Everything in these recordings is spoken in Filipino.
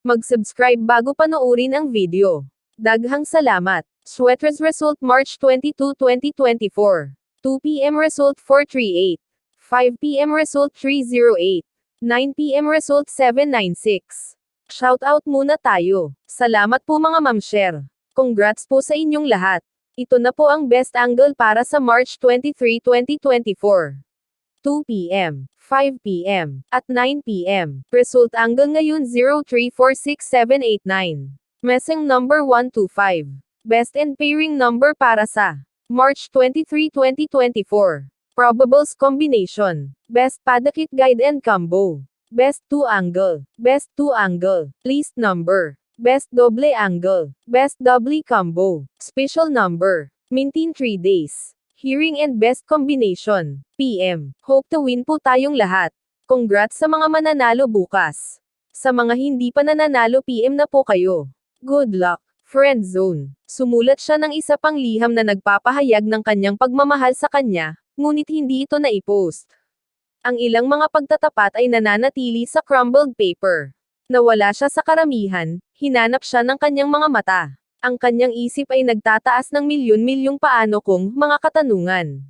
Mag-subscribe bago panoorin ang video. Daghang salamat. Sweaters result March 22, 2024. 2 p.m. result 438. 5 p.m. result 308. 9 p.m. result 796. Shoutout muna tayo. Salamat po mga ma'am-share. Congrats po sa inyong lahat. Ito na po ang best angle para sa March 23, 2024. 2 p.m., 5 p.m., at 9 p.m. Result angle ngayon 0346789. Messing number 125. Best and pairing number para sa March 23, 2024. Probables combination. Best padakit guide and combo. Best 2 angle. Best 2 angle. Least number. Best doble angle. Best doubly combo. Special number. Maintain 3 days. Hearing and best combination. PM. Hope to win po tayong lahat. Congrats sa mga mananalo bukas. Sa mga hindi pa nananalo PM na po kayo. Good luck. Friend zone. Sumulat siya ng isa pang liham na nagpapahayag ng kanyang pagmamahal sa kanya, ngunit hindi ito na-post. Ang ilang mga pagtatapat ay nananatili sa crumbled paper. Nawala siya sa karamihan, hinanap siya ng kanyang mga mata. Ang kanyang isip ay nagtataas ng milyon-milyong paano kung mga katanungan.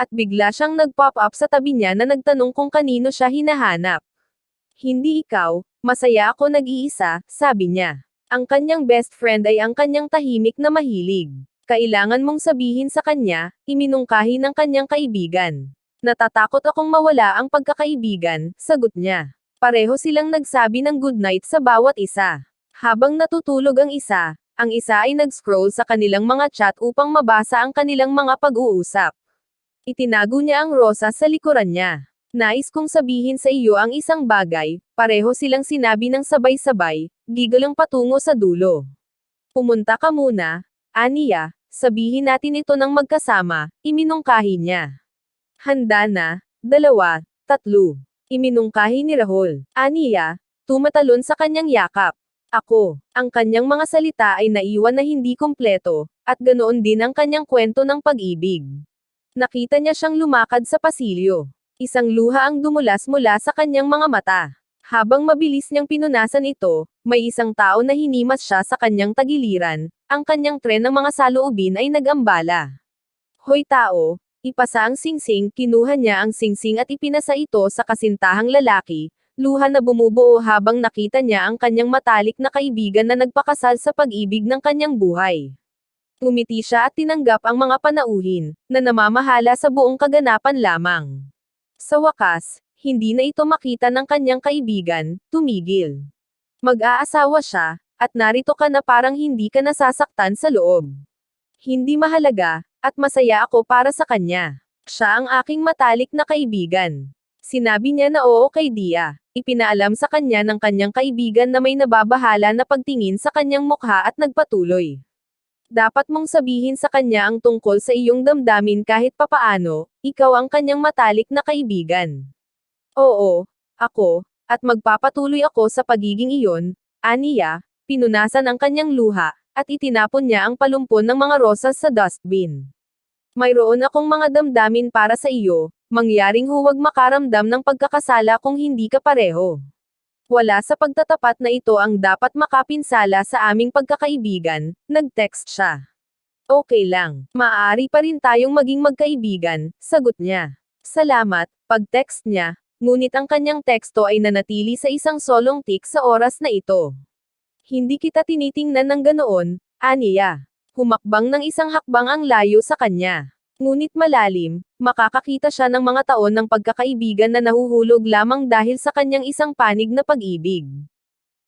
At bigla siyang nag-pop up sa tabi niya na nagtanong kung kanino siya hinahanap. Hindi ikaw, masaya ako nag-iisa, sabi niya. Ang kanyang best friend ay ang kanyang tahimik na mahilig. Kailangan mong sabihin sa kanya, iminungkahi ng kanyang kaibigan. Natatakot akong mawala ang pagkakaibigan, sagot niya. Pareho silang nagsabi ng goodnight sa bawat isa. Habang natutulog ang isa ay nag-scroll sa kanilang mga chat upang mabasa ang kanilang mga pag-uusap. Itinago niya ang rosas sa likuran niya. Nais kong sabihin sa iyo ang isang bagay, pareho silang sinabi ng sabay-sabay, gigalang patungo sa dulo. Pumunta ka muna, aniya, sabihin natin ito ng magkasama, iminungkahi niya. Handa na, 2, 3. Iminungkahi ni Rahul. Aniya, tumatalon sa kanyang yakap. Ako, ang kanyang mga salita ay naiwan na hindi kumpleto, at ganoon din ang kanyang kwento ng pag-ibig. Nakita niya siyang lumakad sa pasilyo. Isang luha ang dumulas mula sa kanyang mga mata. Habang mabilis niyang pinunasan ito, may isang tao na hinimas siya sa kanyang tagiliran, ang kanyang tren ng mga saloobin ay nag-ambala. Hoy tao, ipasa ang singsing, kinuha niya ang singsing at ipinasa ito sa kasintahang lalaki, luha na bumubuo habang nakita niya ang kanyang matalik na kaibigan na nagpakasal sa pag-ibig ng kanyang buhay. Ngumiti siya at tinanggap ang mga panauhin, na namamahala sa buong kaganapan lamang. Sa wakas, hindi na ito makita ng kanyang kaibigan, tumigil. Mag-aasawa siya, at narito ka na parang hindi ka nasasaktan sa loob. Hindi mahalaga, at masaya ako para sa kanya. Siya ang aking matalik na kaibigan. Sinabi niya na oo kay Dia. Ipinaalam sa kanya ng kanyang kaibigan na may nababahala na pagtingin sa kanyang mukha at nagpatuloy. Dapat mong sabihin sa kanya ang tungkol sa iyong damdamin kahit papaano, ikaw ang kanyang matalik na kaibigan. Oo, ako, at magpapatuloy ako sa pagiging iyon, aniya, pinunasan ang kanyang luha, at itinapon niya ang palumpon ng mga rosas sa dustbin. Mayroon akong mga damdamin para sa iyo, mangyaring huwag makaramdam ng pagkakasala kung hindi ka pareho. Wala sa pagtatapat na ito ang dapat makapinsala sa aming pagkakaibigan, nag-text siya. Okay lang, maaari pa rin tayong maging magkaibigan, sagot niya. Salamat, pag-text niya, ngunit ang kanyang teksto ay nanatili sa isang solong tick sa oras na ito. Hindi kita tinitingnan ng ganoon, aniya. Humakbang ng isang hakbang ang layo sa kanya. Ngunit malalim, makakakita siya ng mga taon ng pagkakaibigan na nahuhulog lamang dahil sa kanyang isang panig na pag-ibig.